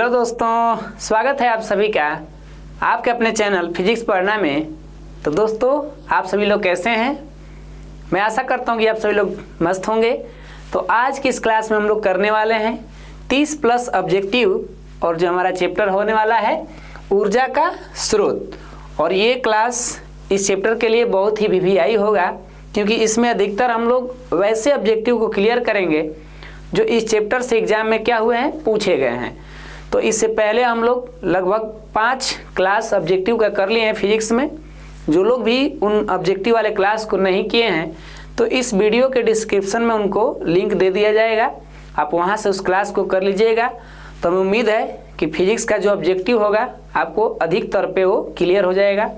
Hello दोस्तों, स्वागत है आप सभी का आपके अपने चैनल फिजिक्स पढ़ना में। तो दोस्तों, आप सभी लोग कैसे हैं? मैं आशा करता हूं कि आप सभी लोग मस्त होंगे। तो आज की इस क्लास में हम लोग करने वाले हैं 30 प्लस ऑब्जेक्टिव, और जो हमारा चैप्टर होने वाला है ऊर्जा का स्रोत। और ये क्लास इस चैप्टर के लिए बहुत ही वीवीआई होगा, क्योंकि इसमें अधिकतर हम लोग वैसे ऑब्जेक्टिव को क्लियर करेंगे जो इस चैप्टर से एग्जाम में क्या हुए हैं, पूछे गए हैं। तो इससे पहले हम लोग लगभग 5 क्लास ऑब्जेक्टिव का कर लिए हैं फिजिक्स में। जो लोग भी उन ऑब्जेक्टिव वाले क्लास को नहीं किए हैं तो इस वीडियो के डिस्क्रिप्शन में उनको लिंक दे दिया जाएगा, आप वहां से उस क्लास को कर लीजिएगा। तो हमें उम्मीद है कि फिजिक्स का जो ऑब्जेक्टिव होगा आपको अधिक तौर पे वो क्लियर हो जाएगा।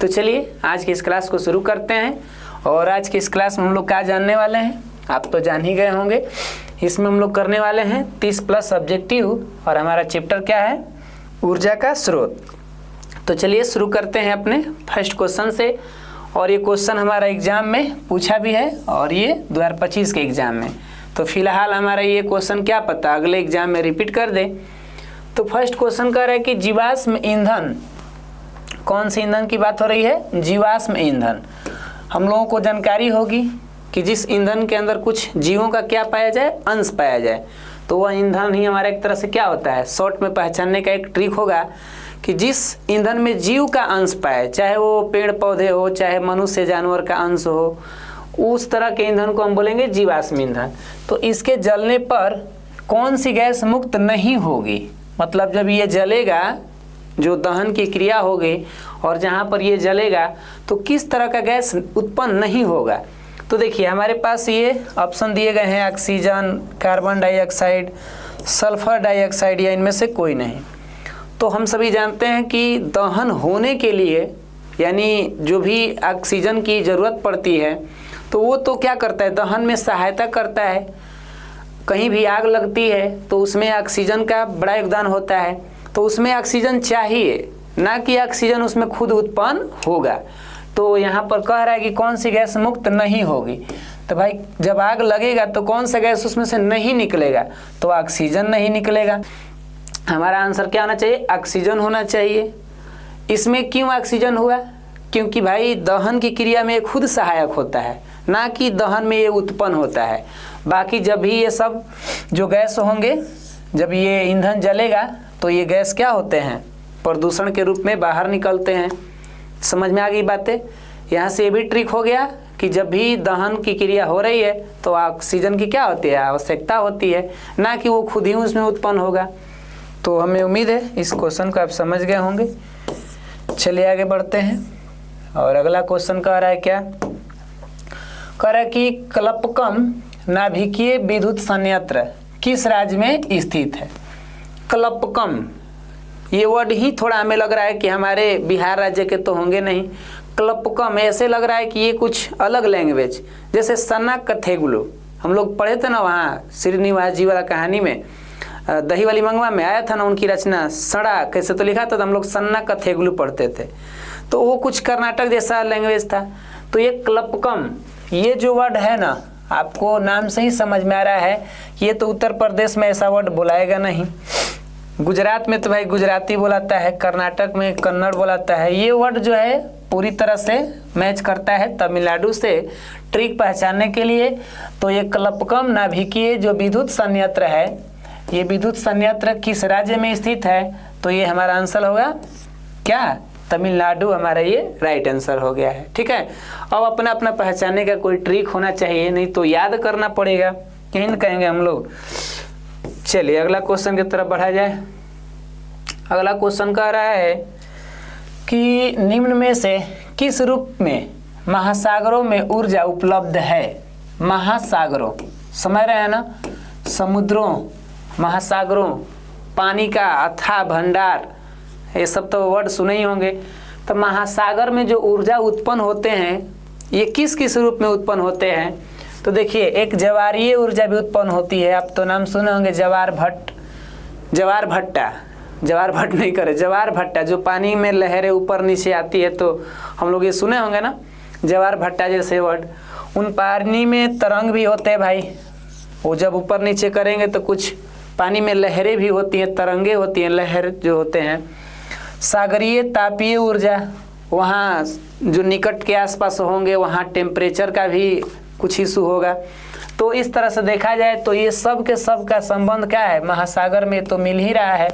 तो चलिए आज की इस क्लास को शुरू करते हैं। और आज की इस क्लास में हम लोग क्या जानने वाले हैं, आप तो जान ही गए होंगे। इसमें हम लोग करने वाले हैं 30 प्लस ऑब्जेक्टिव, और हमारा चैप्टर क्या है, ऊर्जा का स्रोत। तो चलिए शुरू करते हैं अपने फर्स्ट क्वेश्चन से। और ये क्वेश्चन हमारा एग्जाम में पूछा भी है, और ये 2025 के एग्जाम में। तो फिलहाल हमारा ये क्वेश्चन क्या पता अगले एग्जाम में रिपीट कर दे। तो फर्स्ट क्वेश्चन कह रहा है कि जीवाश्म ईंधन, कौन से ईंधन की बात हो रही है, जीवाश्म ईंधन। हम लोगों को जानकारी होगी कि जिस ईंधन के अंदर कुछ जीवों का क्या पाया जाए, अंश पाया जाए, तो वह ईंधन ही हमारा एक तरह से क्या होता है, शॉर्ट में पहचानने का एक ट्रिक होगा कि जिस ईंधन में जीव का अंश पाए, चाहे वो पेड़ पौधे हो, चाहे मनुष्य जानवर का अंश हो, उस तरह के ईंधन को हम बोलेंगे जीवाश्म ईंधन। तो इसके जलने पर कौन सी गैस मुक्त नहीं होगी, मतलब जब ये जलेगा, जो दहन की क्रिया होगी और जहाँ पर ये जलेगा तो किस तरह का गैस उत्पन्न नहीं होगा। तो देखिए हमारे पास ये ऑप्शन दिए गए हैं, oxygen, carbon dioxide, sulphur dioxide, या इनमें से कोई नहीं। तो हम सभी जानते हैं कि दहन होने के लिए, यानी जो भी ऑक्सीजन की ज़रूरत पड़ती है, तो वो तो क्या करता है, दहन में सहायता करता है। कहीं भी आग लगती है तो उसमें ऑक्सीजन का बड़ा योगदान होता है। तो उसमें ऑक्सीजन चाहिए, ना कि ऑक्सीजन उसमें खुद उत्पन्न होगा। तो यहाँ पर कह रहा है कि कौन सी गैस मुक्त नहीं होगी। तो भाई जब आग लगेगा तो कौन सा गैस उसमें से नहीं निकलेगा, तो ऑक्सीजन नहीं निकलेगा। हमारा आंसर क्या होना चाहिए, ऑक्सीजन होना चाहिए। इसमें क्यों ऑक्सीजन हुआ, क्योंकि भाई दहन की क्रिया में खुद सहायक होता है, ना कि दहन में ये उत्पन्न होता है। बाकी जब भी ये सब जो गैस होंगे, जब ये ईंधन जलेगा तो ये गैस क्या होते हैं, प्रदूषण के रूप में बाहर निकलते हैं। समझ में आ गई बातें। यहाँ से ये भी ट्रिक हो गया कि जब भी दहन की क्रिया हो रही है तो ऑक्सीजन की क्या होती है, आवश्यकता होती है, ना कि वो खुद ही उसमें उत्पन्न होगा। तो हमें उम्मीद है इस क्वेश्चन को आप समझ गए होंगे। चलिए आगे बढ़ते हैं। और अगला क्वेश्चन कह रहा है क्या, कह रहा है कि क्लपकम नाभिकीय विद्युत संयंत्र किस राज्य में स्थित है। क्लपकम, ये वर्ड ही थोड़ा हमें लग रहा है कि हमारे बिहार राज्य के तो होंगे नहीं। क्लपकम ऐसे लग रहा है कि ये कुछ अलग लैंग्वेज, जैसे सन्ना कथेगुलू हम लोग पढ़े थे ना वहाँ श्रीनिवास जी वाला कहानी में, दही वाली मंगवा में आया था ना उनकी रचना, सड़ा कैसे तो लिखा था, तो हम लोग सन्ना कथेगुलू पढ़ते थे। तो वो कुछ कर्नाटक जैसा लैंग्वेज था। तो ये क्लपकम, ये जो वर्ड है ना, आपको नाम से ही समझ में आ रहा है, ये तो उत्तर प्रदेश में ऐसा वर्ड बुलाएगा नहीं। गुजरात में तो भाई गुजराती बोलाता है, कर्नाटक में कन्नड़ बोलाता है। ये वर्ड जो है पूरी तरह से मैच करता है तमिलनाडु से, ट्रिक पहचानने के लिए। तो ये क्लपकम नाभिकीय जो विद्युत संयंत्र है, ये विद्युत संयंत्र किस राज्य में स्थित है, तो ये हमारा आंसर होगा क्या, तमिलनाडु हमारा ये राइट आंसर हो गया है। ठीक है, अब अपना अपना पहचानने का कोई ट्रिक होना चाहिए, नहीं तो याद करना पड़ेगा, कहीं न कहेंगे हम लोग। चलिए अगला क्वेश्चन की तरफ बढ़ा जाए। अगला क्वेश्चन कह रहा है कि निम्न में से किस रूप में महासागरों में ऊर्जा उपलब्ध है। महासागरों समझ रहे हैं ना, समुद्रों, महासागरों, पानी का अथाह भंडार, ये सब तो वर्ड सुने ही होंगे। तो महासागर में जो ऊर्जा उत्पन्न होते हैं, ये किस किस रूप में उत्पन्न होते हैं। तो देखिए एक ज्वारीय ऊर्जा भी उत्पन्न होती है, आप तो नाम सुने होंगे, ज्वार भट्टा, ज्वार भट्ट नहीं करे, ज्वार भट्टा, जो पानी में लहरें ऊपर नीचे आती है, तो हम लोग ये सुने होंगे ना, ज्वार भट्टा जैसे वर्ड। उन पानी में तरंग भी होते हैं भाई, वो जब ऊपर नीचे करेंगे तो कुछ पानी में लहरें भी होती हैं, तरंगे होती हैं, लहर जो होते हैं। सागरीय तापीय ऊर्जा, वहाँ जो निकट के आसपास होंगे वहाँ टेम्परेचर का भी कुछ इशू होगा। तो इस तरह से देखा जाए तो ये सब के सब का संबंध क्या है, महासागर में तो मिल ही रहा है।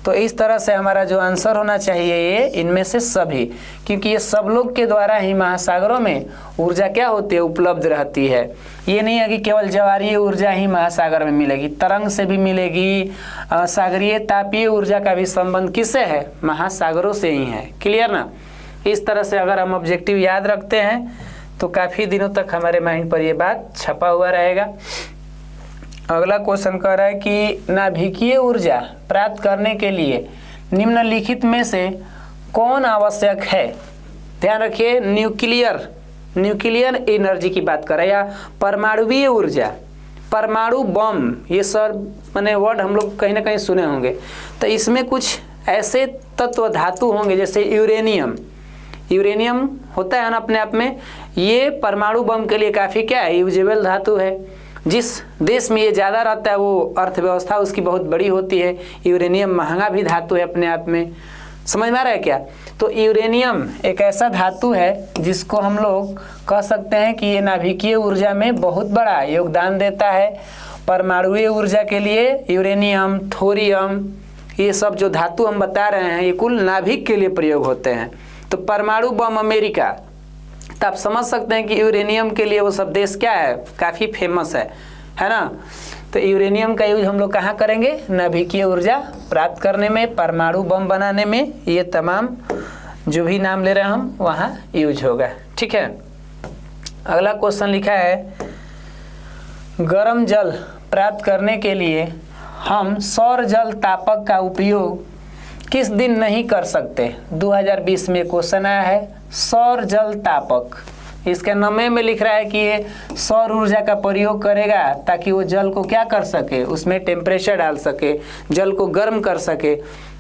तो इस तरह से हमारा जो आंसर होना चाहिए ये इनमें से सभी, क्योंकि ये सब लोग के द्वारा ही महासागरों में ऊर्जा क्या होती है, उपलब्ध रहती है। ये नहीं है कि केवल ज्वारीय ऊर्जा ही महासागर में मिलेगी, तरंग से भी मिलेगी। सागरीय तापीय ऊर्जा का भी संबंध किससे है, महासागरों से ही है। क्लियर ना। इस तरह से अगर हम ऑब्जेक्टिव याद रखते हैं तो काफ़ी दिनों तक हमारे माइंड पर ये बात छपा हुआ रहेगा। अगला क्वेश्चन कह रहा है कि नाभिकीय ऊर्जा प्राप्त करने के लिए निम्नलिखित में से कौन आवश्यक है। ध्यान रखिए, न्यूक्लियर एनर्जी की बात कर रहा है, या परमाणुवीय ऊर्जा, परमाणु बम, ये सब मैंने वर्ड हम लोग कहीं ना कहीं सुने होंगे। तो इसमें कुछ ऐसे तत्व धातु होंगे जैसे यूरेनियम होता है ना अपने आप में, ये परमाणु बम के लिए काफ़ी क्या है, यूजेबल धातु है। जिस देश में ये ज़्यादा रहता है वो अर्थव्यवस्था उसकी बहुत बड़ी होती है। यूरेनियम महंगा भी धातु है अपने आप में, समझ में आ रहा है क्या। तो यूरेनियम एक ऐसा धातु है जिसको हम लोग कह सकते हैं कि ये नाभिकीय ऊर्जा में बहुत बड़ा योगदान देता है। परमाणुवीय ऊर्जा के लिए यूरेनियम, थोरियम, ये सब जो धातु हम बता रहे हैं ये कुल नाभिक के लिए प्रयोग होते हैं। तो परमाणु बम अमेरिका, तो आप समझ सकते हैं कि यूरेनियम के लिए वो सब देश क्या है, काफ़ी फेमस है ना। तो यूरेनियम का यूज हम लोग कहाँ करेंगे, नाभिकीय ऊर्जा प्राप्त करने में, परमाणु बम बनाने में, ये तमाम जो भी नाम ले रहे हैं हम वहाँ यूज होगा। ठीक है। अगला क्वेश्चन लिखा है, गर्म जल प्राप्त करने के लिए हम सौर जल तापक का उपयोग किस दिन नहीं कर सकते। 2020 में क्वेश्चन आया है, सौर जल तापक। इसके नमे में लिख रहा है कि ये सौर ऊर्जा का प्रयोग करेगा ताकि वो जल को क्या कर सके, उसमें टेम्परेचर डाल सके, जल को गर्म कर सके।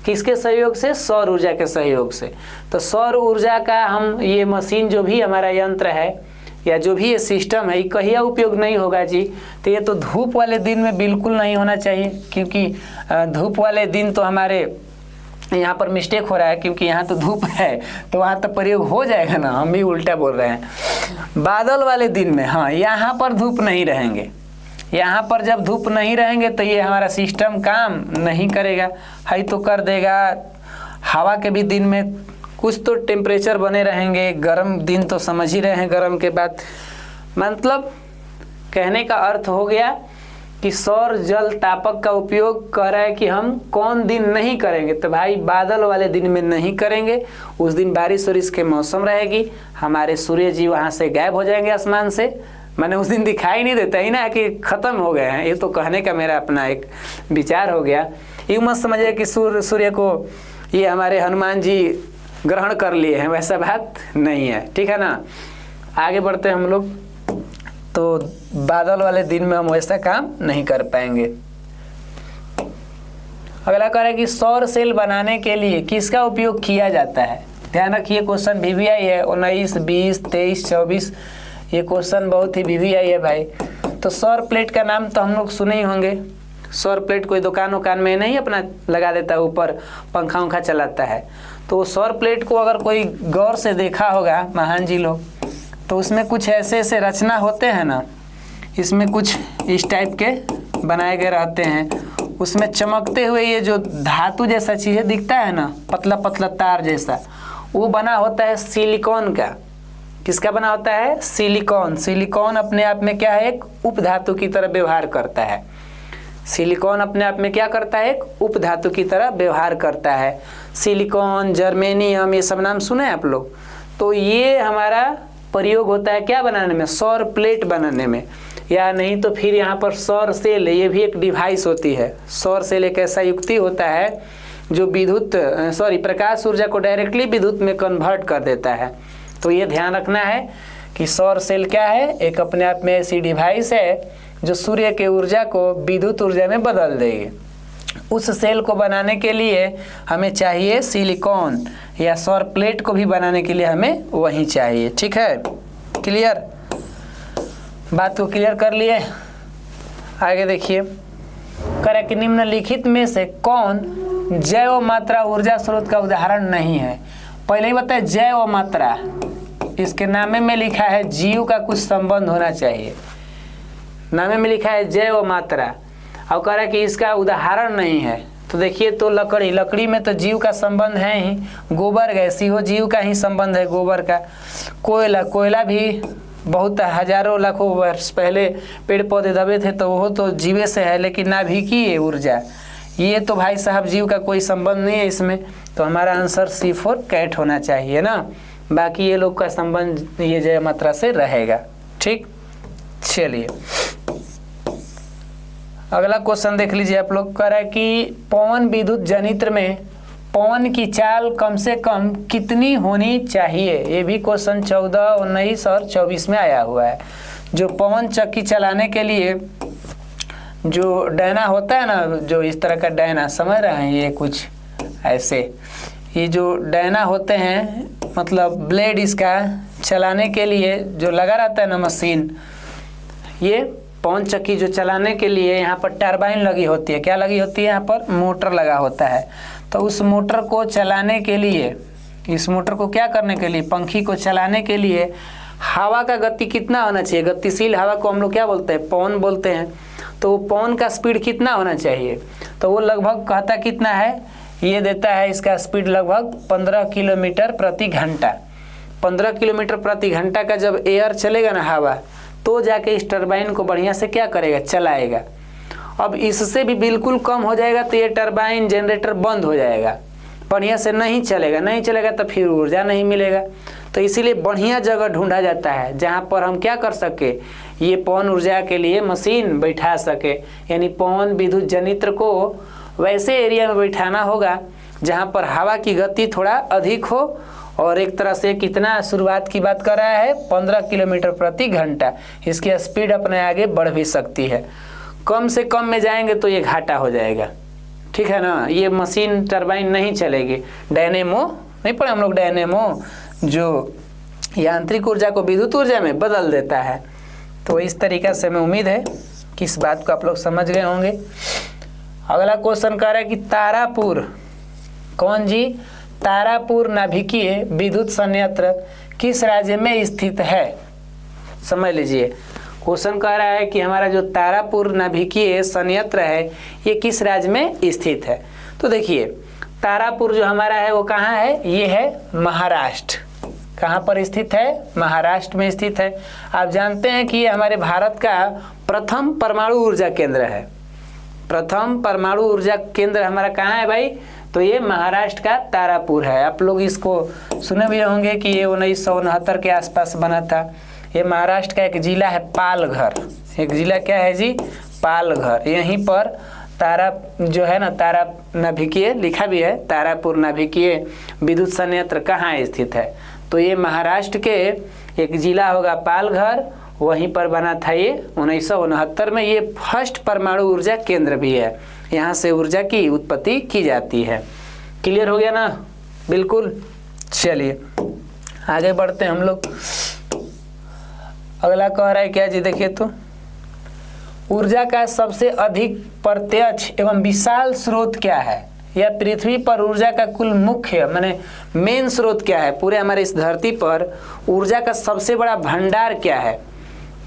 किसके सहयोग से, सौर ऊर्जा के सहयोग से। तो सौर ऊर्जा का हम ये मशीन जो भी हमारा यंत्र है या जो भी ये सिस्टम है ये कहिया उपयोग नहीं होगा जी। तो ये तो धूप वाले दिन में बिल्कुल नहीं होना चाहिए, क्योंकि धूप वाले दिन तो हमारे यहाँ पर मिस्टेक हो रहा है, क्योंकि यहाँ तो धूप है तो वहाँ तो प्रयोग हो जाएगा ना, हम भी उल्टा बोल रहे हैं। बादल वाले दिन में, हाँ, यहाँ पर धूप नहीं रहेंगे। यहाँ पर जब धूप नहीं रहेंगे तो ये हमारा सिस्टम काम नहीं करेगा, है तो कर देगा। हवा के भी दिन में कुछ तो टेम्परेचर बने रहेंगे, गर्म दिन तो समझ ही रहे हैं, गर्म के बाद मतलब कहने का अर्थ हो गया कि सौर जल तापक का उपयोग कर रहा है कि हम कौन दिन नहीं करेंगे। तो भाई बादल वाले दिन में नहीं करेंगे, उस दिन बारिश वारिश के मौसम रहेगी, हमारे सूर्य जी वहाँ से गायब हो जाएंगे आसमान से, मैंने उस दिन दिखाई नहीं देता ही ना कि ख़त्म हो गए हैं। ये तो कहने का मेरा अपना एक विचार हो गया। यूँ मत समझिए कि सूर्य को ये हमारे हनुमान जी ग्रहण कर लिए हैं, वैसा बात नहीं है। ठीक है ना। आगे बढ़ते हैं हम लोग। तो बादल वाले दिन में हम वैसा काम नहीं कर पाएंगे। अगला कह रहा है कि सौर सेल बनाने के लिए किसका उपयोग किया जाता है। ध्यान रखिए, क्वेश्चन VVI है 19, 20, 23, 24। ये क्वेश्चन बहुत ही VVI है भाई। तो सौर प्लेट का नाम तो हम लोग सुने ही होंगे। सौर प्लेट कोई दुकान वकान में नहीं अपना लगा देता है, ऊपर पंखा उंखा चलाता है। तो सौर प्लेट को अगर कोई गौर से देखा होगा महान जी लोग, तो उसमें कुछ ऐसे ऐसे रचना होते हैं ना, इसमें कुछ इस टाइप के बनाए गए रहते हैं। उसमें चमकते हुए ये जो धातु जैसा चीज़ें दिखता है ना, पतला पतला तार जैसा, वो बना होता है सिलिकॉन का। किसका बना होता है, सिलिकॉन। सिलिकॉन अपने आप में क्या है, एक उपधातु की तरह व्यवहार करता है। सिलिकॉन अपने आप में क्या करता है, एक उपधातु की तरह व्यवहार करता है। सिलिकॉन, जर्मेनियम, ये सब नाम सुने आप लोग। तो ये हमारा प्रयोग होता है क्या बनाने में, सौर प्लेट बनाने में। या नहीं तो फिर यहाँ पर सौर सेल, ये भी एक डिवाइस होती है। सौर सेल एक ऐसा युक्ति होता है जो प्रकाश ऊर्जा को डायरेक्टली विद्युत में कन्वर्ट कर देता है। तो ये ध्यान रखना है कि सौर सेल क्या है, एक अपने आप में ऐसी डिवाइस है जो सूर्य के ऊर्जा को विद्युत ऊर्जा में बदल देगी। उस सेल को बनाने के लिए हमें चाहिए सिलिकॉन, या सौर प्लेट को भी बनाने के लिए हमें वही चाहिए। ठीक है, क्लियर, बात को क्लियर कर लिए। आगे देखिए, कह कह रहा है कि निम्नलिखित में से कौन जैव मात्रा ऊर्जा स्रोत का उदाहरण नहीं है। पहले ही बताया जैव मात्रा, इसके नामे में लिखा है जीव का कुछ संबंध होना चाहिए, नामे में लिखा है जैव मात्रा, और कह रहा है कि इसका उदाहरण नहीं है। तो देखिए, तो लकड़ी में तो जीव का संबंध है ही, गोबर गैस हो जीव का ही संबंध है, गोबर का। कोयला भी बहुत हजारों लाखों वर्ष पहले पेड़ पौधे दबे थे तो वो तो जीवे से है, लेकिन नाभिकीय ऊर्जा ये तो भाई साहब जीव का कोई संबंध नहीं है इसमें। तो हमारा आंसर C4 कैट होना चाहिए ना, बाकी ये लोग का संबंध ये जैव मात्रा से रहेगा। ठीक, चलिए अगला क्वेश्चन देख लीजिए आप लोग। कह रहा है कि पवन विद्युत जनित्र में पवन की चाल कम से कम कितनी होनी चाहिए। ये भी क्वेश्चन 14, 19 और 24 में आया हुआ है। जो पवन चक्की चलाने के लिए जो डैना होता है ना, जो इस तरह का डैना समझ रहे हैं, ये कुछ ऐसे ये जो डैना होते हैं, मतलब ब्लेड इसका चलाने के लिए जो लगा रहता है ना मशीन, ये पवन चक्की जो चलाने के लिए यहाँ पर टरबाइन लगी होती है। क्या लगी होती है? यहाँ पर मोटर लगा होता है। तो उस मोटर को चलाने के लिए, इस मोटर को क्या करने के लिए, पंखी को चलाने के लिए हवा का गति कितना होना चाहिए? गतिशील हवा को हम लोग क्या बोलते हैं? पवन बोलते हैं। तो पवन का स्पीड कितना होना चाहिए? तो वो लगभग कहता कितना है, ये देता है इसका स्पीड लगभग 15 किलोमीटर प्रति घंटा। 15 किलोमीटर प्रति घंटा का जब एयर चलेगा ना, हवा, तो जाके इस टरबाइन को बढ़िया से क्या करेगा? चलाएगा। अब इससे भी बिल्कुल कम हो जाएगा तो ये टरबाइन जनरेटर बंद हो जाएगा, बढ़िया से नहीं चलेगा तो फिर ऊर्जा नहीं मिलेगा। तो इसीलिए बढ़िया जगह ढूंढा जाता है जहाँ पर हम क्या कर सके, ये पवन ऊर्जा के लिए मशीन बैठा सके। यानी पवन विद्युत जनित्र को वैसे एरिया में बैठाना होगा जहाँ पर हवा की गति थोड़ा अधिक हो, और एक तरह से कितना शुरुआत की बात कर रहा है, 15 किलोमीटर प्रति घंटा। इसकी स्पीड अपने आगे बढ़ भी सकती है। कम से कम में जाएंगे तो ये घाटा हो जाएगा, ठीक है ना। ये मशीन टरबाइन नहीं चलेगी। डायनेमो नहीं पढ़े हम लोग? डायनेमो जो यांत्रिक ऊर्जा को विद्युत ऊर्जा में बदल देता है। तो इस तरीक़ा से मैं उम्मीद है कि इस बात को आप लोग समझ गए होंगे। अगला क्वेश्चन कह रहा है कि तारापुर, कौन जी? तारापुर नाभिकीय विद्युत संयंत्र किस राज्य में स्थित है? समझ लीजिए, क्वेश्चन कह रहा है कि हमारा जो तारापुर नाभिकीय संयंत्र है ये किस राज्य में स्थित है। तो देखिए, तारापुर जो हमारा है वो कहाँ है? ये है महाराष्ट्र। कहाँ पर स्थित है? महाराष्ट्र में स्थित है। आप जानते हैं कि ये हमारे भारत का प्रथम परमाणु ऊर्जा केंद्र है। प्रथम परमाणु ऊर्जा केंद्र हमारा कहाँ है भाई? तो ये महाराष्ट्र का तारापुर है। आप लोग इसको सुने भी होंगे कि ये 1969 के आसपास बना था। ये महाराष्ट्र का एक जिला है पालघर। एक जिला क्या है जी? पालघर। यहीं पर तारा जो है ना, तारा नाभिकीय लिखा भी है, तारापुर नाभिकीय विद्युत संयंत्र कहाँ स्थित है? तो ये महाराष्ट्र के एक जिला होगा पालघर, वहीं पर बना था ये 1969 में। ये फर्स्ट परमाणु ऊर्जा केंद्र भी है। यहाँ से ऊर्जा की उत्पत्ति की जाती है। क्लियर हो गया ना? बिल्कुल। चलिए आगे बढ़ते हैं हम लोग। अगला कह रहा है क्या जी? देखिए तो, ऊर्जा का सबसे अधिक प्रत्यक्ष एवं विशाल स्रोत क्या है? या पृथ्वी पर ऊर्जा का कुल मुख्य माने मेन स्रोत क्या है? पूरे हमारे इस धरती पर ऊर्जा का सबसे बड़ा भंडार क्या है?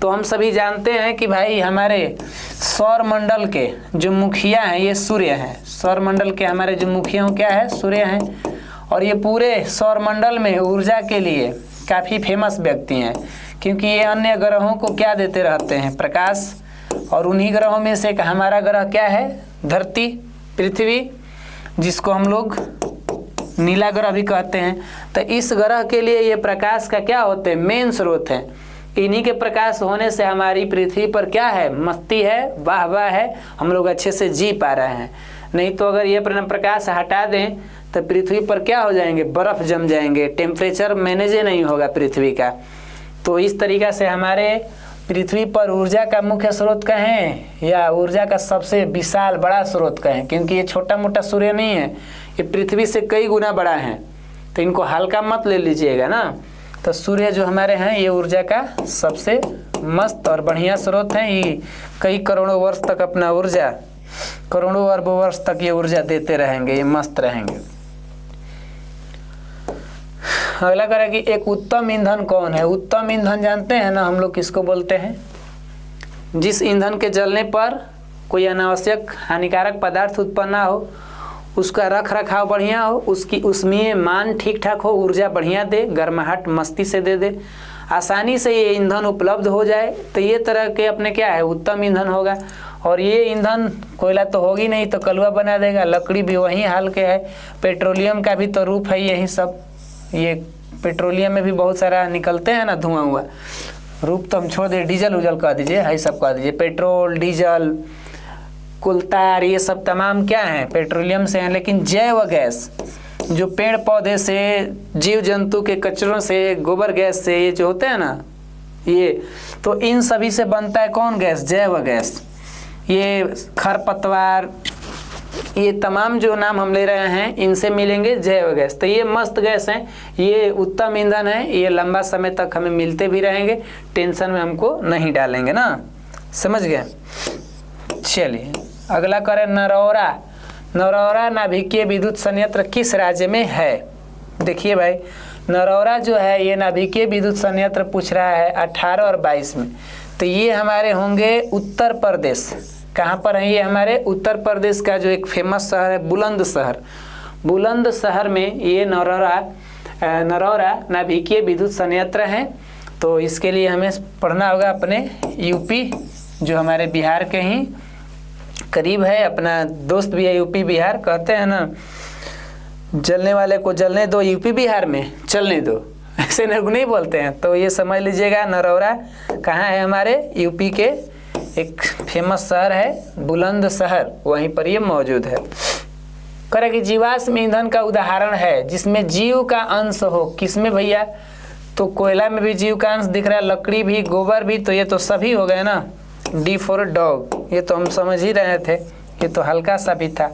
तो हम सभी जानते हैं कि भाई हमारे सौर मंडल के जो मुखिया हैं ये सूर्य हैं। सौर मंडल के हमारे जो मुखिया क्या है? सूर्य हैं। और ये पूरे सौर मंडल में ऊर्जा के लिए काफ़ी फेमस व्यक्ति हैं, क्योंकि ये अन्य ग्रहों को क्या देते रहते हैं? प्रकाश। और उन्हीं ग्रहों में से एक हमारा ग्रह क्या है? धरती, पृथ्वी, जिसको हम लोग नीला ग्रह भी कहते हैं। तो इस ग्रह के लिए ये प्रकाश का क्या होते हैं? मेन स्रोत हैं। इन्हीं के प्रकाश होने से हमारी पृथ्वी पर क्या है? मस्ती है, वाह वाह है, हम लोग अच्छे से जी पा रहे हैं। नहीं तो अगर ये प्रकाश हटा दें तो पृथ्वी पर क्या हो जाएंगे? बर्फ़ जम जाएंगे, टेम्परेचर मैनेज नहीं होगा पृथ्वी का। तो इस तरीक़ा से हमारे पृथ्वी पर ऊर्जा का मुख्य स्रोत कहें या ऊर्जा का सबसे विशाल बड़ा स्रोत कहें, क्योंकि ये छोटा मोटा सूर्य नहीं है, ये पृथ्वी से कई गुना बड़ा है। तो इनको हल्का मत ले लीजिएगा ना। तो सूर्य जो हमारे हैं ये ऊर्जा का सबसे मस्त और बढ़िया स्रोत हैं। ये कई करोड़ों वर्ष तक अपना ऊर्जा करोड़ों अरबों वर्ष तक ये ऊर्जा देते रहेंगे, ये मस्त रहेंगे। अगला करें कि एक उत्तम ईंधन कौन है। उत्तम ईंधन जानते हैं ना हम लोग किसको बोलते हैं? जिस ईंधन के जलने पर कोई अनावश्यक हानिकारक पदार्थ उत्पन्न ना हो, उसका रख रखाव बढ़िया हो, उसमें मान ठीक ठाक हो, ऊर्जा बढ़िया दे, गर्माहट मस्ती से दे, आसानी से ये ईंधन उपलब्ध हो जाए, तो ये तरह के अपने क्या है उत्तम ईंधन होगा। और ये ईंधन कोयला तो होगी नहीं तो कलुआ बना देगा, लकड़ी भी वही हाल के है, पेट्रोलियम का भी तो रूप है यही सब। ये पेट्रोलियम में भी बहुत सारा निकलते हैं ना धुआं हुआ, रूप तो हम छोड़ दे, डीजल उजल कह दीजिए, है सब कह दीजिए, पेट्रोल डीजल कुलतार ये सब तमाम क्या हैं पेट्रोलियम से हैं। लेकिन जैव गैस जो पेड़ पौधे से, जीव जंतु के कचरों से, गोबर गैस से, ये जो होते हैं ना, ये तो इन सभी से बनता है कौन गैस? जैव गैस। ये खरपतवार, ये तमाम जो नाम हम ले रहे हैं इनसे मिलेंगे जैव गैस। तो ये मस्त गैस हैं, ये उत्तम ईंधन है, ये लंबा समय तक हमें मिलते भी रहेंगे, टेंशन में हमको नहीं डालेंगे ना, समझ गए। चलिए अगला करें नरौरा। नरौरा नाभिकीय विद्युत संयंत्र किस राज्य में है? देखिए भाई, नरौरा जो है ये नाभिकीय विद्युत संयंत्र पूछ रहा है 18 और 22 में, तो ये हमारे होंगे उत्तर प्रदेश। कहाँ पर है ये? हमारे उत्तर प्रदेश का जो एक फेमस शहर है बुलंदशहर, बुलंदशहर में ये नरौरा नाभिकीय विद्युत संयंत्र है। तो इसके लिए हमें पढ़ना होगा अपने यूपी, जो हमारे बिहार के ही करीब है, अपना दोस्त भी है यूपी बिहार, कहते हैं ना जलने वाले को जलने दो, यूपी बिहार में चलने दो, ऐसे नहीं बोलते हैं। तो ये समझ लीजिएगा नरौरा कहाँ है? हमारे यूपी के एक फेमस शहर है बुलंदशहर, वहीं पर ये मौजूद है। करे कि जीवाश्म ईंधन का उदाहरण है जिसमें जीव का अंश हो, किसमें भैया? तो कोयला में भी जीव का अंश दिख रहा है, लकड़ी भी, गोबर भी, तो ये तो सभी हो गए ना। डी फॉर डॉग, ये तो हम समझ ही रहे थे, ये तो हल्का सा भी था।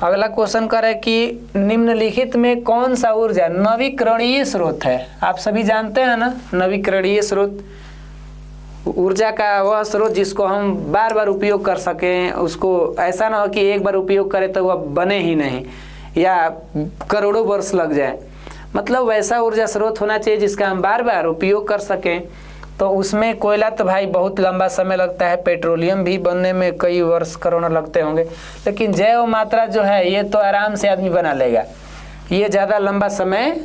अगला क्वेश्चन करे कि निम्नलिखित में कौन सा ऊर्जा नवीकरणीय स्रोत है? आप सभी जानते हैं ना नवीकरणीय स्रोत, ऊर्जा का वह स्रोत जिसको हम बार बार उपयोग कर सकें, उसको ऐसा ना हो कि एक बार उपयोग करें तो वह बने ही नहीं या करोड़ों वर्ष लग जाए। मतलब वैसा ऊर्जा स्रोत होना चाहिए जिसका हम बार बार उपयोग कर सकें। तो उसमें कोयला तो भाई बहुत लंबा समय लगता है, पेट्रोलियम भी बनने में कई वर्ष करोड़ों लगते होंगे, लेकिन जैव मात्रा जो है ये तो आराम से आदमी बना लेगा, ये ज़्यादा लंबा समय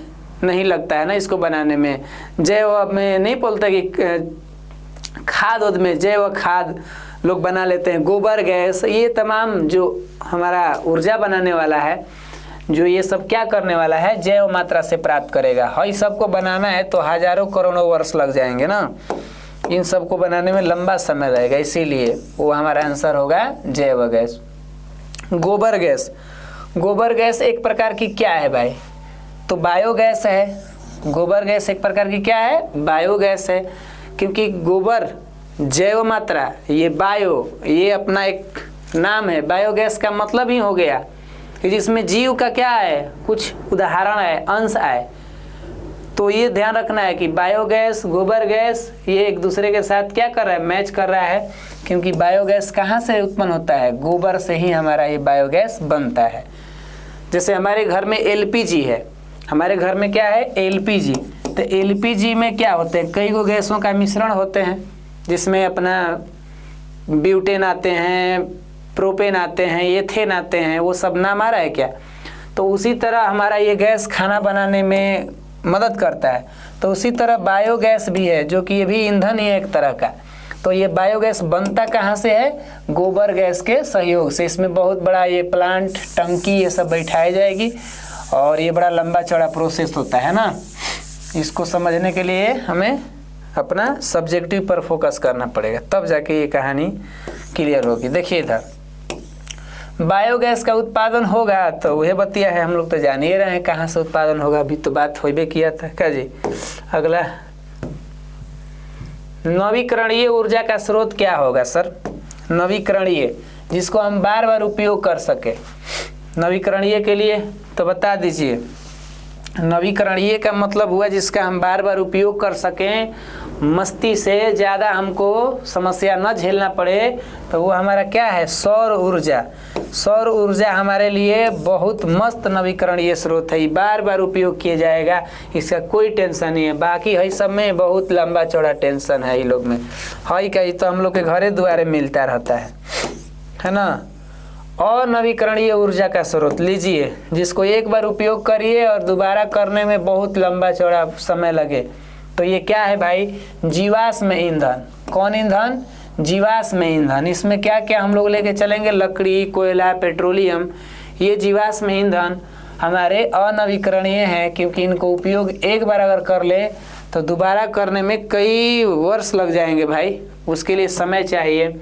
नहीं लगता है ना इसको बनाने में। जैव में नहीं बोलते कि खाद उद में जैव खाद लोग बना लेते हैं, गोबर गैस, ये तमाम जो हमारा ऊर्जा बनाने वाला है, जो ये सब क्या करने वाला है, जैव मात्रा से प्राप्त करेगा। हाँ, सबको बनाना है तो हजारों करोड़ों वर्ष लग जाएंगे ना, इन सबको बनाने में लंबा समय लगेगा, इसीलिए वो हमारा आंसर होगा जैव गैस। गोबर गैस, गोबर गैस एक प्रकार की क्या है भाई? तो बायोगैस है। गोबर गैस एक प्रकार की क्या है? बायोगैस है, क्योंकि गोबर जैव मात्रा, ये बायो, ये अपना एक नाम है, बायोगैस का मतलब ही हो गया कि जिसमें जीव का क्या है, कुछ उदाहरण है, अंश आए। तो ये ध्यान रखना है कि बायोगैस, गोबर गैस, ये एक दूसरे के साथ क्या कर रहा है, मैच कर रहा है, क्योंकि बायोगैस कहाँ से उत्पन्न होता है? गोबर से ही हमारा ये बायोगैस बनता है। जैसे हमारे घर में एलपीजी है, हमारे घर में क्या है? एलपीजी। तो एलपीजी में क्या होते हैं? कई गो गैसों का मिश्रण होते हैं, जिसमें अपना ब्यूटेन आते हैं, प्रोपेन आते हैं, एथेन आते हैं, वो सब नाम आ रहा है क्या? तो उसी तरह हमारा ये गैस खाना बनाने में मदद करता है। तो उसी तरह बायोगैस भी है, जो कि ये भी ईंधन ही है एक तरह का। तो ये बायोगैस बनता कहाँ से है? गोबर गैस के सहयोग से। इसमें बहुत बड़ा ये प्लांट, टंकी, ये सब बैठाई जाएगी और ये बड़ा लंबा चौड़ा प्रोसेस होता है ना। इसको समझने के लिए हमें अपना सब्जेक्टिव पर फोकस करना पड़ेगा, तब जाके ये कहानी क्लियर होगी। देखिए इधर बायोगैस का उत्पादन होगा तो वह बतिया है, हम लोग तो जान ही रहे हैं कहाँ से उत्पादन होगा, अभी तो बात होबे किया था क्या जी। अगला, नवीकरणीय ऊर्जा का स्रोत क्या होगा सर? नवीकरणीय, जिसको हम बार बार उपयोग कर सके। नवीकरणीय के लिए तो बता दीजिए। नवीकरणीय का मतलब हुआ जिसका हम बार बार उपयोग कर सकें, मस्ती से ज़्यादा हमको समस्या न झेलना पड़े, तो वो हमारा क्या है, सौर ऊर्जा। सौर ऊर्जा हमारे लिए बहुत मस्त नवीकरणीय स्रोत है, बार बार उपयोग किया जाएगा, इसका कोई टेंशन नहीं है। बाकी है सब में बहुत लंबा चौड़ा टेंशन है, ये लोग में है कहीं तो हम लोग के घरे द्वारे मिलता रहता है ना। और नवीकरणीय ऊर्जा का स्रोत लीजिए, जिसको एक बार उपयोग करिए और दोबारा करने में बहुत लंबा चौड़ा समय लगे, तो ये क्या है भाई, जीवाश्म ईंधन। कौन ईंधन, जीवाश्म ईंधन। इसमें क्या क्या हम लोग लेके चलेंगे, लकड़ी, कोयला, पेट्रोलियम। ये जीवाश्म ईंधन हमारे अनवीकरणीय हैं, क्योंकि इनको उपयोग एक बार अगर कर ले तो दोबारा करने में कई वर्ष लग जाएंगे भाई, उसके लिए समय चाहिए।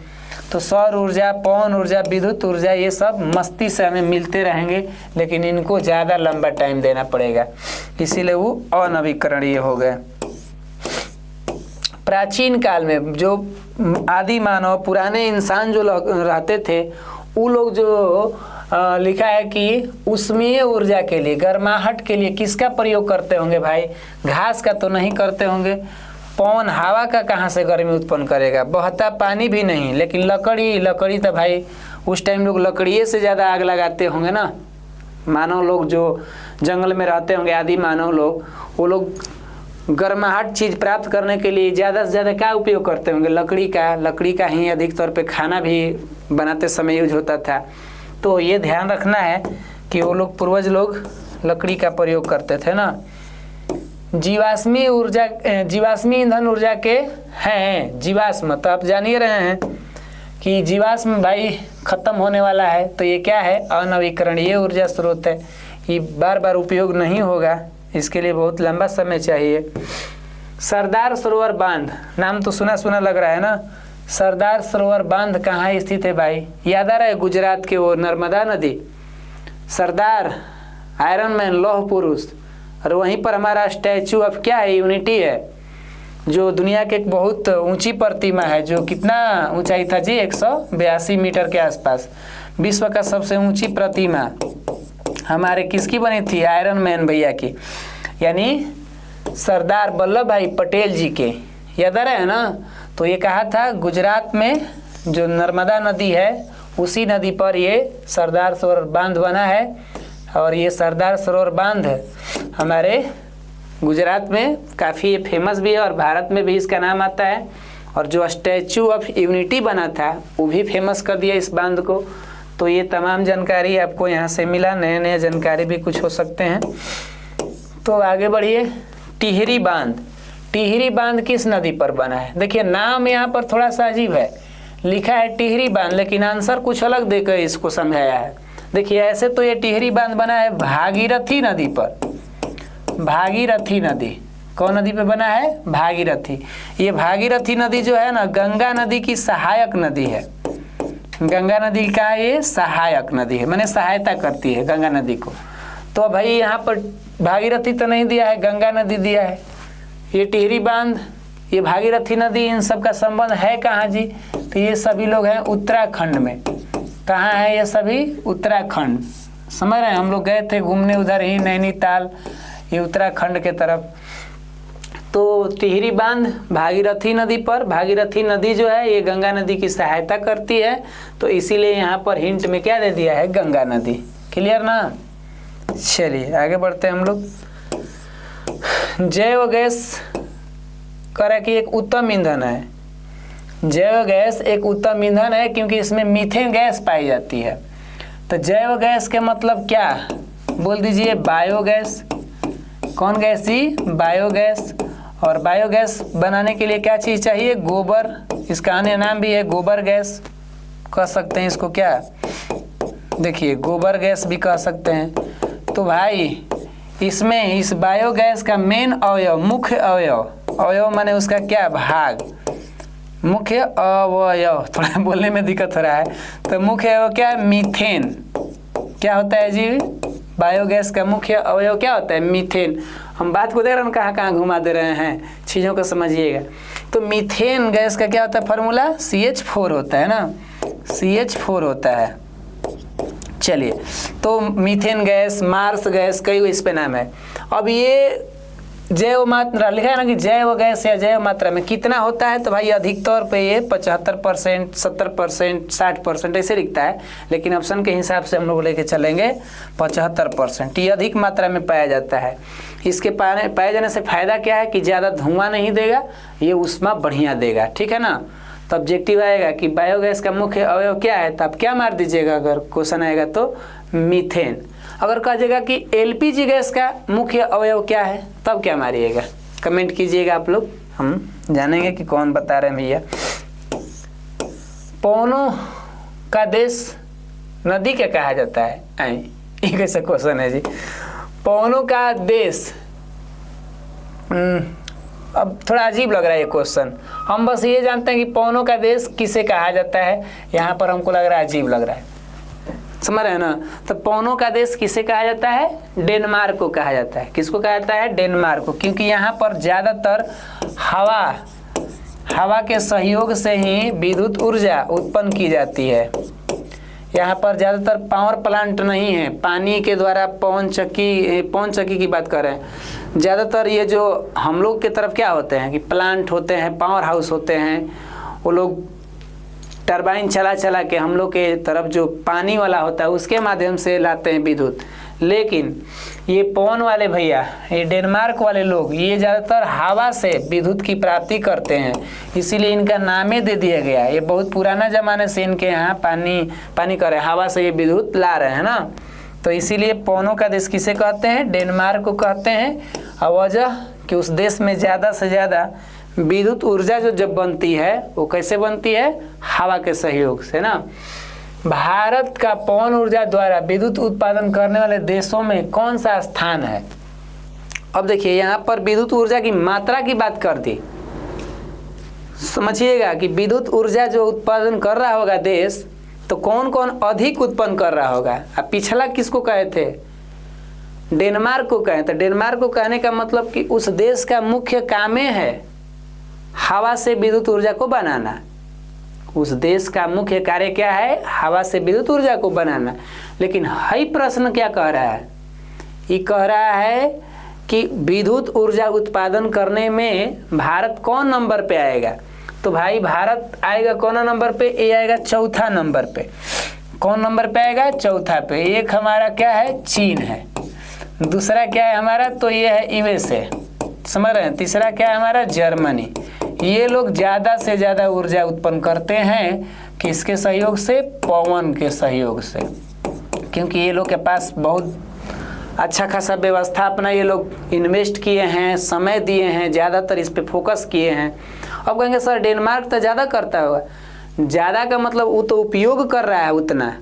तो सौर ऊर्जा, पवन ऊर्जा, विद्युत ऊर्जा, ये सब मस्ती से हमें मिलते रहेंगे, लेकिन इनको ज़्यादा लंबा टाइम देना पड़ेगा, इसीलिए वो अनवीकरणीय हो गए। प्राचीन काल में जो आदि मानव, पुराने इंसान जो रहते थे, वो लोग जो लिखा है कि उष्मीय ऊर्जा के लिए, गर्माहट के लिए किसका प्रयोग करते होंगे भाई, घास का तो नहीं करते होंगे। पवन हवा का कहाँ से गर्मी उत्पन्न करेगा, बहता पानी भी नहीं। लेकिन लकड़ी तो भाई उस टाइम लोग लकड़िए से ज़्यादा आग लगाते होंगे ना। मानव लोग जो जंगल में रहते होंगे, आदि मानव लोग, वो लोग गर्माहट चीज़ प्राप्त करने के लिए ज़्यादा से ज़्यादा क्या उपयोग करते होंगे, लकड़ी का ही अधिक तौर पे खाना भी बनाते समय यूज होता था। तो ये ध्यान रखना है कि वो लोग, पूर्वज लोग लकड़ी का प्रयोग करते थे ना। जीवाश्मी ईंधन ऊर्जा के हैं जीवाश्म, तो आप जान ही रहे हैं कि जीवाश्म भाई खत्म होने वाला है, तो ये क्या है, अनवीकरणीय ऊर्जा स्रोत है। ये बार बार उपयोग नहीं होगा, इसके लिए बहुत लंबा समय चाहिए। सरदार सरोवर बांध, नाम तो सुना सुना लग रहा है ना। सरदार सरोवर बांध कहाँ स्थित है भाई, याद आ रहा है, गुजरात के वो नर्मदा नदी। सरदार आयरन मैन, लौह पुरुष, और वहीं पर हमारा स्टैचू ऑफ क्या है, यूनिटी है, जो दुनिया के एक बहुत ऊंची प्रतिमा है, जो कितना ऊंचाई था जी, 182 मीटर के आसपास। विश्व का सबसे ऊंची प्रतिमा हमारे किसकी बनी थी, आयरन मैन भैया की, यानी सरदार वल्लभ भाई पटेल जी के, याद आ रहा है ना। तो ये कहा था गुजरात में जो नर्मदा नदी है, उसी नदी पर ये सरदार सरोवर बांध बना है। और ये सरदार सरोवर बांध हमारे गुजरात में काफ़ी फेमस भी है, और भारत में भी इसका नाम आता है। और जो स्टैचू ऑफ यूनिटी बना था वो भी फेमस कर दिया इस बांध को। तो ये तमाम जानकारी आपको यहाँ से मिला, नए नए जानकारी भी कुछ हो सकते हैं। तो आगे बढ़िए, टिहरी बांध। टिहरी बांध किस नदी पर बना है, देखिए नाम यहाँ पर थोड़ा सा अजीब है, लिखा है टिहरी बांध, लेकिन आंसर कुछ अलग देकर इसको समझाया है। देखिए ऐसे तो ये टिहरी बांध बना है भागीरथी नदी पर। भागीरथी नदी, कौन नदी पे बना है, भागीरथी। ये भागीरथी नदी जो है ना, गंगा नदी की सहायक नदी है। गंगा नदी का ये सहायक नदी है, माने सहायता करती है गंगा नदी को। तो भाई यहाँ पर भागीरथी तो नहीं दिया है, गंगा नदी दिया है। ये टिहरी बांध, ये भागीरथी नदी, इन सब का संबंध है कहाँ जी, तो ये सभी लोग हैं उत्तराखंड में। कहाँ है ये सभी, उत्तराखंड, समझ रहे हैं। हम लोग गए थे घूमने उधर ही, नैनीताल, ये उत्तराखंड के तरफ। तो टिहरी बांध भागीरथी नदी पर, भागीरथी नदी जो है ये गंगा नदी की सहायता करती है, तो इसीलिए यहाँ पर हिंट में क्या दे दिया है, गंगा नदी। क्लियर ना। चलिए आगे बढ़ते हैं हम लोग। जैव गैस करा कि एक उत्तम ईंधन है। जैव गैस एक उत्तम ईंधन है क्योंकि इसमें मीथेन गैस पाई जाती है। तो जैव गैस के मतलब क्या, बोल दीजिए, बायोगैस। कौन गैस जी, बायोगैस। और बायोगैस बनाने के लिए क्या चीज़ चाहिए, गोबर। इसका अन्य नाम भी है गोबर गैस, कह सकते हैं इसको क्या, देखिए गोबर गैस भी कह सकते हैं। तो भाई इसमें इस बायोगैस का मेन अवयव, मुख्य अवयव, अवयव माने उसका क्या, भाग, मुख्य अवयव, थोड़ा बोलने में दिक्कत हो रहा है। तो मुख्य अवयव क्या है, मीथेन। क्या होता है जी, बायोगैस का मुख्य अवयव क्या होता है, मीथेन। हम बात को देख रहे हैं, कहाँ कहाँ घुमा दे रहे हैं, चीज़ों को समझिएगा। तो मीथेन गैस का क्या होता है फार्मूला, CH4 होता है ना, CH4 होता है। चलिए, तो मीथेन गैस, मार्स गैस, कई इस पे नाम है। अब ये जैव मात्रा लिखा है ना कि जैव गैस या जैव मात्रा में कितना होता है, तो भाई अधिक तौर पे ये 75%, 70%, 60% ऐसे लिखता है, लेकिन ऑप्शन के हिसाब से हम लोग लेके चलेंगे 75%। ये अधिक मात्रा में पाया जाता है। इसके पाए जाने से फायदा क्या है कि ज़्यादा धुआं नहीं देगा, ये ऊष्मा बढ़िया देगा, ठीक है ना। तो ऑब्जेक्टिव आएगा कि बायोगैस का मुख्य अवयव क्या है, तो आप क्या मार दीजिएगा अगर क्वेश्चन आएगा तो मीथेन। अगर कहा जाएगा कि एलपीजी गैस का मुख्य अवयव क्या है, तब क्या मारिएगा, कमेंट कीजिएगा आप लोग, हम जानेंगे कि कौन बता रहे हैं भैया। पवनों का देश नदी क्या कहा जाता है, ये कैसा क्वेश्चन है जी। पवनों का देश, अब थोड़ा अजीब लग रहा है ये क्वेश्चन। हम बस ये जानते हैं कि पवनों का देश किसे कहा जाता है, यहाँ पर हमको लग रहा है अजीब लग रहा है, समझ रहे हैं ना। तो पवनों का देश किसे कहा जाता है, डेनमार्क को कहा जाता है। किसको कहा जाता है, डेनमार्क को, क्योंकि यहाँ पर ज़्यादातर हवा के सहयोग से ही विद्युत ऊर्जा उत्पन्न की जाती है। यहाँ पर ज़्यादातर पावर प्लांट नहीं है, पानी के द्वारा पवन चक्की की बात करें, ज़्यादातर ये जो हम लोग के तरफ क्या होते हैं कि प्लांट होते हैं, पावर हाउस होते हैं, वो लोग टरबाइन चला के हम लोग के तरफ जो पानी वाला होता है उसके माध्यम से लाते हैं विद्युत। लेकिन ये पवन वाले भैया, ये डेनमार्क वाले लोग, ये ज़्यादातर हवा से विद्युत की प्राप्ति करते हैं, इसीलिए इनका नामे दे दिया गया। ये बहुत पुराना ज़माने से इनके यहाँ पानी करे, हवा से ये विद्युत ला रहे हैं ना, तो इसीलिए पवनों का देश किसे कहते हैं, डेनमार्क को कहते हैं। और वजह कि उस देश में ज़्यादा से ज़्यादा विद्युत ऊर्जा जो जब बनती है वो कैसे बनती है, हवा के सहयोग से ना। भारत का पवन ऊर्जा द्वारा विद्युत उत्पादन करने वाले देशों में कौन सा स्थान है। अब देखिए यहाँ पर विद्युत ऊर्जा की मात्रा की बात कर दी, समझिएगा कि विद्युत ऊर्जा जो उत्पादन कर रहा होगा देश, तो कौन कौन अधिक उत्पन्न कर रहा होगा। अब पिछला किसको कहे थे, डेनमार्क को कहे। तो डेनमार्क को कहने का मतलब कि उस देश का मुख्य काम है हवा से विद्युत ऊर्जा को बनाना। उस देश का मुख्य कार्य क्या है, हवा से विद्युत ऊर्जा को बनाना। लेकिन हाई प्रश्न क्या कह रहा है, ये कह रहा है कि विद्युत ऊर्जा उत्पादन करने में भारत कौन नंबर पे आएगा। तो भाई भारत आएगा कौन नंबर पे, ये आएगा चौथा नंबर पे। कौन नंबर पे आएगा, चौथा पे। एक हमारा क्या है, चीन है। दूसरा क्या है हमारा, तो ये है यूएसए, समझ रहे हैं। तीसरा क्या है हमारा, जर्मनी। ये लोग ज़्यादा से ज़्यादा ऊर्जा उत्पन्न करते हैं, किसके सहयोग से, पवन के सहयोग से, क्योंकि ये लोग के पास बहुत अच्छा खासा व्यवस्था अपना ये लोग इन्वेस्ट किए हैं, समय दिए हैं, ज़्यादातर इस पे फोकस किए हैं। अब कहेंगे सर डेनमार्क तो ज़्यादा करता होगा, ज़्यादा का मतलब वो तो उपयोग कर रहा है उतना,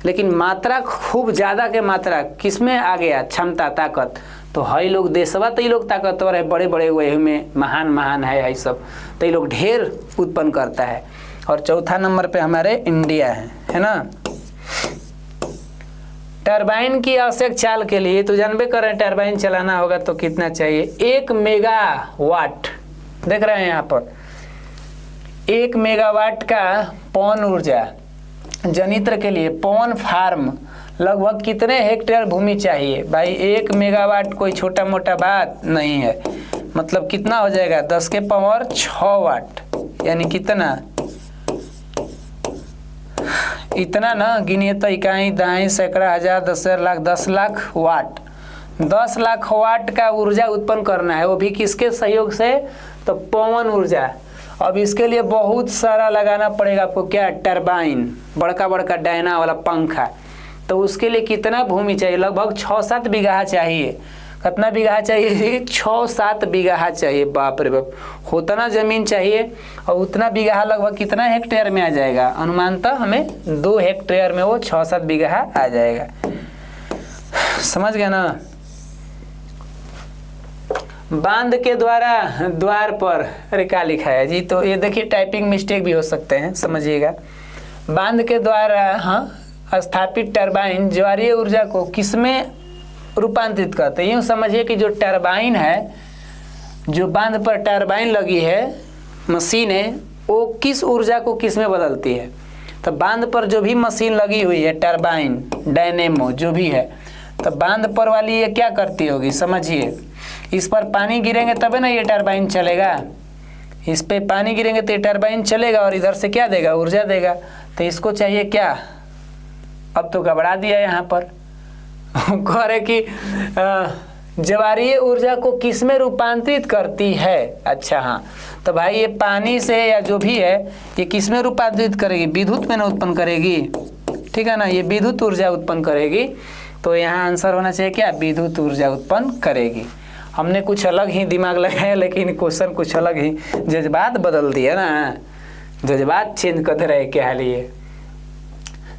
लेकिन मात्रा खूब ज़्यादा के मात्रा किस में आ गया, क्षमता, ताकत। तो हई लोग देशवा तो ये लोग ताकतवर है, बड़े बड़े वे में महान है सब, तो ये लोग ढेर उत्पन्न करता है। और चौथा नंबर पे हमारे इंडिया है ना। टरबाइन की आवश्यक चाल के लिए तो जानबे करें, टरबाइन चलाना होगा तो कितना चाहिए, 1 मेगावाट। देख रहे हैं यहाँ पर 1 मेगावाट का पवन ऊर्जा जनित्र के लिए पवन फार्म लगभग कितने हेक्टेयर भूमि चाहिए। भाई 1 मेगावाट कोई छोटा मोटा बात नहीं है, मतलब कितना हो जाएगा, 10 के पावर 6 वाट, यानी कितना, इतना ना गिनिए तो इकाई, दहाई, सैकड़ा, हजार, 10,000, लाख, 10 लाख वाट। 10 लाख वाट का ऊर्जा उत्पन्न करना है, वो भी किसके सहयोग से, तो पवन ऊर्जा। अब इसके लिए बहुत सारा लगाना पड़ेगा आपको, क्या, टरबाइन, बड़का बड़का डायना वाला पंखा। तो उसके लिए कितना भूमि चाहिए, लगभग 6-7 बीघा चाहिए। कितना बीघा चाहिए, 6-7 बीघा चाहिए। बाप रे बाप, उतना जमीन चाहिए। और उतना बीघा लगभग कितना हेक्टेयर में आ जाएगा, अनुमानतः हमें 2 हेक्टेयर में वो 6-7 बीघा आ जाएगा। समझ गया ना। बांध के द्वार पर, अरे क्या लिखा है जी, तो ये देखिए टाइपिंग मिस्टेक भी हो सकते हैं, समझिएगा। बांध के द्वारा स्थापित टरबाइन ज्वारीय ऊर्जा को किसमें रूपांतरित करते हैं। यूँ समझिए कि जो टरबाइन है, जो बांध पर टरबाइन लगी है, मशीन है, वो किस ऊर्जा को किस में बदलती है। तो बांध पर जो भी मशीन लगी हुई है, टरबाइन, डायनेमो जो भी है, तो बांध पर वाली ये क्या करती होगी समझिए, इस पर पानी गिरेंगे तभी ना ये टरबाइन चलेगा, इस पे पानी गिरेंगे तो ये टरबाइन चलेगा और इधर से क्या देगा, ऊर्जा देगा। तो इसको चाहिए क्या, अब तो गड़बड़ा दिया यहाँ पर कह रहे कि ज्वारीय ऊर्जा को किस में रूपांतरित करती है। अच्छा हाँ, तो भाई ये पानी से या जो भी है ये किस में रूपांतरित करेगी, विद्युत में ना उत्पन्न करेगी, ठीक है ना, ये विद्युत ऊर्जा उत्पन्न करेगी। तो यहाँ आंसर होना चाहिए क्या, विद्युत ऊर्जा उत्पन्न करेगी। हमने कुछ अलग ही दिमाग लगाया लेकिन क्वेश्चन कुछ अलग ही, जज्बात बदल दिया ना, जज्बात चेंज कर दे रहे क्या हाल ये।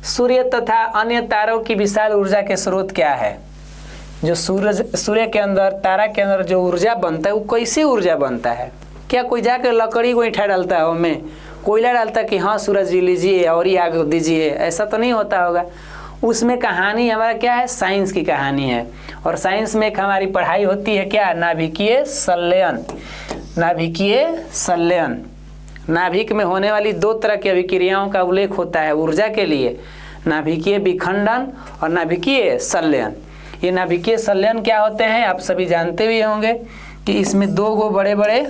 सूर्य तथा अन्य तारों की विशाल ऊर्जा के स्रोत क्या है। जो सूर्य के अंदर, तारा के अंदर जो ऊर्जा बनता है वो कैसी ऊर्जा बनता है। क्या कोई जाकर लकड़ी को ईंटा डालता है, उसमें कोयला डालता है कि हाँ सूरज जी लीजिए और ही आग दीजिए, ऐसा तो नहीं होता होगा। उसमें कहानी हमारा क्या है, साइंस की कहानी है। और साइंस में एक हमारी पढ़ाई होती है क्या, नाभिकीय संलयन। नाभिकीय संलयन, नाभिक में होने वाली दो तरह की अभिक्रियाओं का उल्लेख होता है ऊर्जा के लिए, नाभिकीय विखंडन और नाभिकीय संलयन। ये नाभिकीय संलयन क्या होते हैं आप सभी जानते भी होंगे कि इसमें दो बड़े बड़े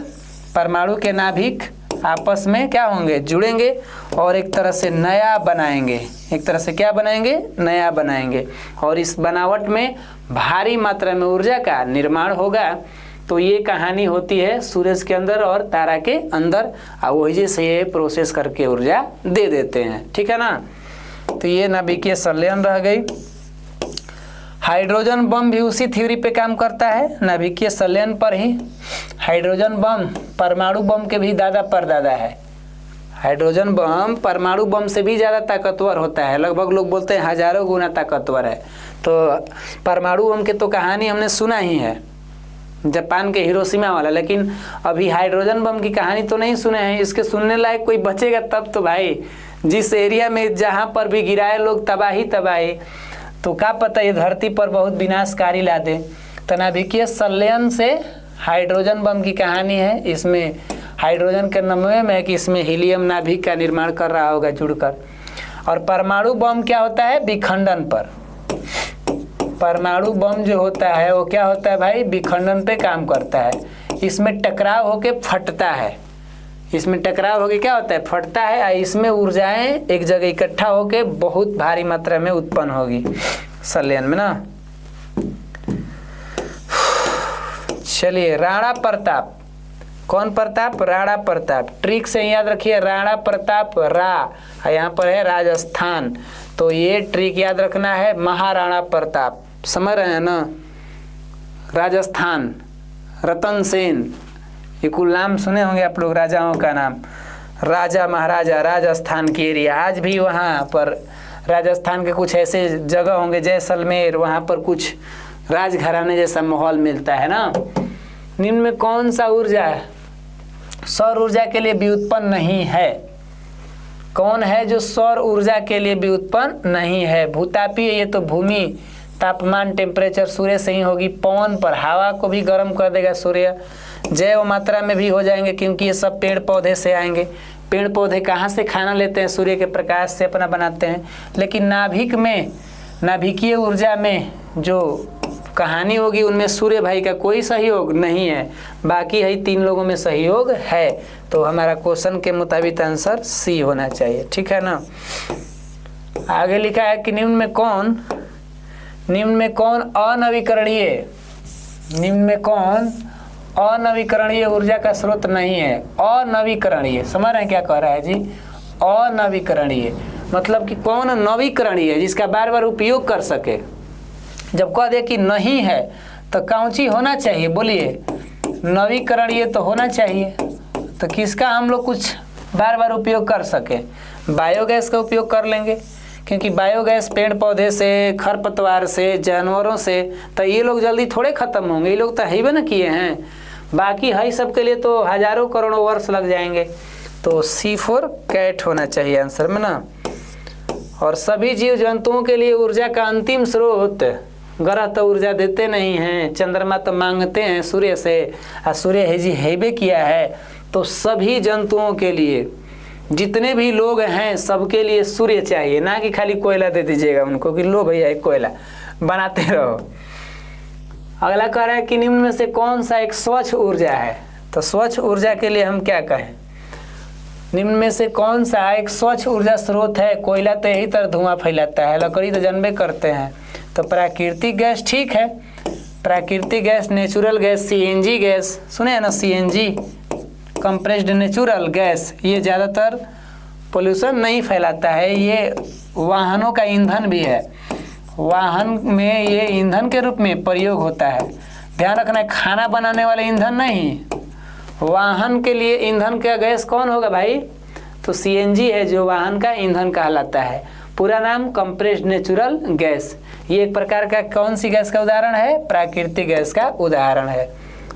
परमाणु के नाभिक आपस में क्या होंगे, जुड़ेंगे और एक तरह से नया बनाएंगे, एक तरह से क्या बनाएंगे, नया बनाएंगे। और इस बनावट में भारी मात्रा में ऊर्जा का निर्माण होगा। तो ये कहानी होती है सूरज के अंदर और तारा के अंदर, और वही से ये प्रोसेस करके ऊर्जा दे देते हैं, ठीक है ना। तो ये नाभिकीय संलयन रह गई। हाइड्रोजन बम भी उसी थ्योरी पे काम करता है, नाभिकीय संलयन पर ही। हाइड्रोजन बम परमाणु बम के भी दादा परदादा है। हाइड्रोजन बम परमाणु बम से भी ज़्यादा ताकतवर होता है, लगभग लोग बोलते हैं हजारों गुना ताकतवर है। तो परमाणु बम के तो कहानी हमने सुना ही है, जापान के हिरोशिमा वाला, लेकिन अभी हाइड्रोजन बम की कहानी तो नहीं सुने हैं। इसके सुनने लायक कोई बचेगा तब तो भाई, जिस एरिया में जहाँ पर भी गिराए लोग तबाही तबाही, तो क्या पता ये धरती पर बहुत विनाशकारी ला दे। तो नाभिकीय संलयन से हाइड्रोजन बम की कहानी है। इसमें हाइड्रोजन के नमूने में कि इसमें हीलियम नाभिक का निर्माण कर रहा होगा जुड़कर। और परमाणु बम क्या होता है, विखंडन पर। परमाणु बम जो होता है वो क्या होता है भाई, विखंडन पे काम करता है। इसमें टकराव होके फटता है, इसमें टकराव होके क्या होता है, फटता है। इसमें ऊर्जाएं एक जगह इकट्ठा होके बहुत भारी मात्रा में उत्पन्न होगी संलयन में ना। चलिए, राणा प्रताप, कौन प्रताप, राणा प्रताप। ट्रिक से याद रखिए, राणा प्रताप रा, यहाँ पर है राजस्थान, तो ये ट्रिक याद रखना है, महाराणा प्रताप, समझ रहे हैं ना। राजस्थान, रतन सेन, ये कुल नाम सुने होंगे आप लोग राजाओं का नाम, राजा महाराजा, राजस्थान की एरिया। आज भी वहाँ पर राजस्थान के कुछ ऐसे जगह होंगे, जैसलमेर, वहाँ पर कुछ राजघराने जैसा माहौल मिलता है ना। निम्न में कौन सा ऊर्जा सौर ऊर्जा के लिए व्युत्पन्न नहीं है, कौन है जो सौर ऊर्जा के लिए व्युत्पन्न नहीं है। भूतापीय, ये तो भूमि तापमान टेम्परेचर सूर्य से ही होगी। पवन पर, हवा को भी गर्म कर देगा सूर्य। जैव मात्रा में भी हो जाएंगे क्योंकि ये सब पेड़ पौधे से आएंगे। पेड़ पौधे कहाँ से खाना लेते हैं, सूर्य के प्रकाश से अपना बनाते हैं। लेकिन नाभिक में, नाभिकीय ऊर्जा में जो कहानी होगी उनमें सूर्य भाई का कोई सहयोग नहीं है, बाकी है 3 लोगों में सहयोग है। तो हमारा क्वेश्चन के मुताबिक आंसर सी होना चाहिए, ठीक है ना। आगे लिखा है कि निम्न में कौन अनवीकरणीय, निम्न में कौन अनवीकरणीय ऊर्जा का स्रोत नहीं है। अनवीकरणीय, समझ रहे हैं क्या कह रहा है जी, अनवीकरणीय मतलब कि कौन नवीकरणीय है, जिसका बार बार उपयोग कर सके। जब कह दे कि नहीं है तो कौन सी होना चाहिए, बोलिए, नवीकरणीय तो होना चाहिए। तो किसका हम लोग कुछ बार बार उपयोग कर सके, बायोगैस का उपयोग कर लेंगे, क्योंकि बायोगैस पेड़ पौधे से, खरपतवार से, जानवरों से, तो ये लोग जल्दी थोड़े खत्म होंगे, ये लोग तो है ना किए हैं। बाकी है सबके लिए तो हजारों करोड़ों वर्ष लग जाएंगे। तो C4 कैट होना चाहिए आंसर में ना। और सभी जीव जंतुओं के लिए ऊर्जा का अंतिम स्रोत, ग्रह तो ऊर्जा देते नहीं हैं, चंद्रमा तो मांगते हैं सूर्य से, और सूर्य हेबे किया है। तो सभी जंतुओं के लिए, जितने भी लोग हैं सबके लिए सूर्य चाहिए, ना कि खाली कोयला दे दीजिएगा उनको कि लो भैया एक कोयला, बनाते रहो। अगला कह रहा है कि निम्न में से कौन सा एक स्वच्छ ऊर्जा है। तो स्वच्छ ऊर्जा के लिए हम क्या कहें, निम्न में से कौन सा एक स्वच्छ ऊर्जा स्रोत है। कोयला तो यही तरह धुआं फैलाता है, लकड़ी तो जानबे करते हैं। तो प्राकृतिक गैस ठीक है, प्राकृतिक gas, natural gas, CNG gas, सुने हैं ना सीएनजी, कंप्रेस्ड नेचुरल गैस, ये ज़्यादातर पोल्यूशन नहीं फैलाता है। ये वाहनों का ईंधन भी है, वाहन में ये ईंधन के रूप में प्रयोग होता है। ध्यान रखना है, खाना बनाने वाला ईंधन नहीं, वाहन के लिए ईंधन का गैस कौन होगा भाई, तो सीएनजी है जो वाहन का ईंधन कहलाता है। पूरा नाम कंप्रेस्ड नेचुरल गैस। ये एक प्रकार का कौन सी गैस का उदाहरण है, प्राकृतिक गैस का उदाहरण है।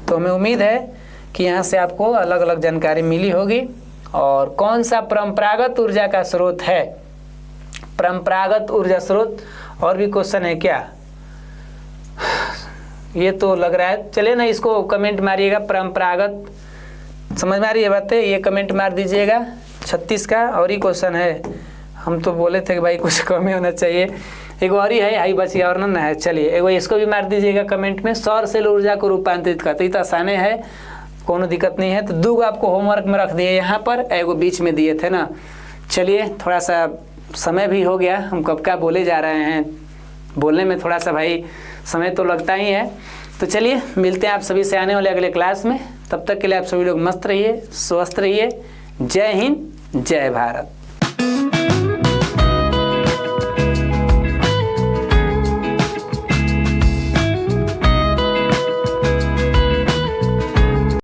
तो हमें उम्मीद है कि यहाँ से आपको अलग अलग जानकारी मिली होगी। और कौन सा परंपरागत ऊर्जा का स्रोत है, परंपरागत ऊर्जा स्रोत, और भी क्वेश्चन है क्या, ये तो लग रहा है। चलिए ना, इसको कमेंट मारिएगा, परंपरागत, समझ में आ रही है बातें, ये कमेंट मार दीजिएगा। 36 का और ही क्वेश्चन है, हम तो बोले थे कि भाई कुछ कम ही होना चाहिए। एक और ही है, आई बची और ना है। चलिए एक बार इसको भी मार दीजिएगा कमेंट में, सौर सेल ऊर्जा को रूपांतरित करते, तो आसाने है, कोनो दिक्कत नहीं है। तो 2 आपको होमवर्क में रख दिए यहाँ पर, एगो बीच में दिए थे ना। चलिए थोड़ा सा समय भी हो गया, हम कब का बोले जा रहे हैं, बोलने में थोड़ा सा भाई समय तो लगता ही है। तो चलिए मिलते हैं आप सभी से आने वाले अगले क्लास में। तब तक के लिए आप सभी लोग मस्त रहिए, स्वस्थ रहिए। जय हिंद, जय भारत।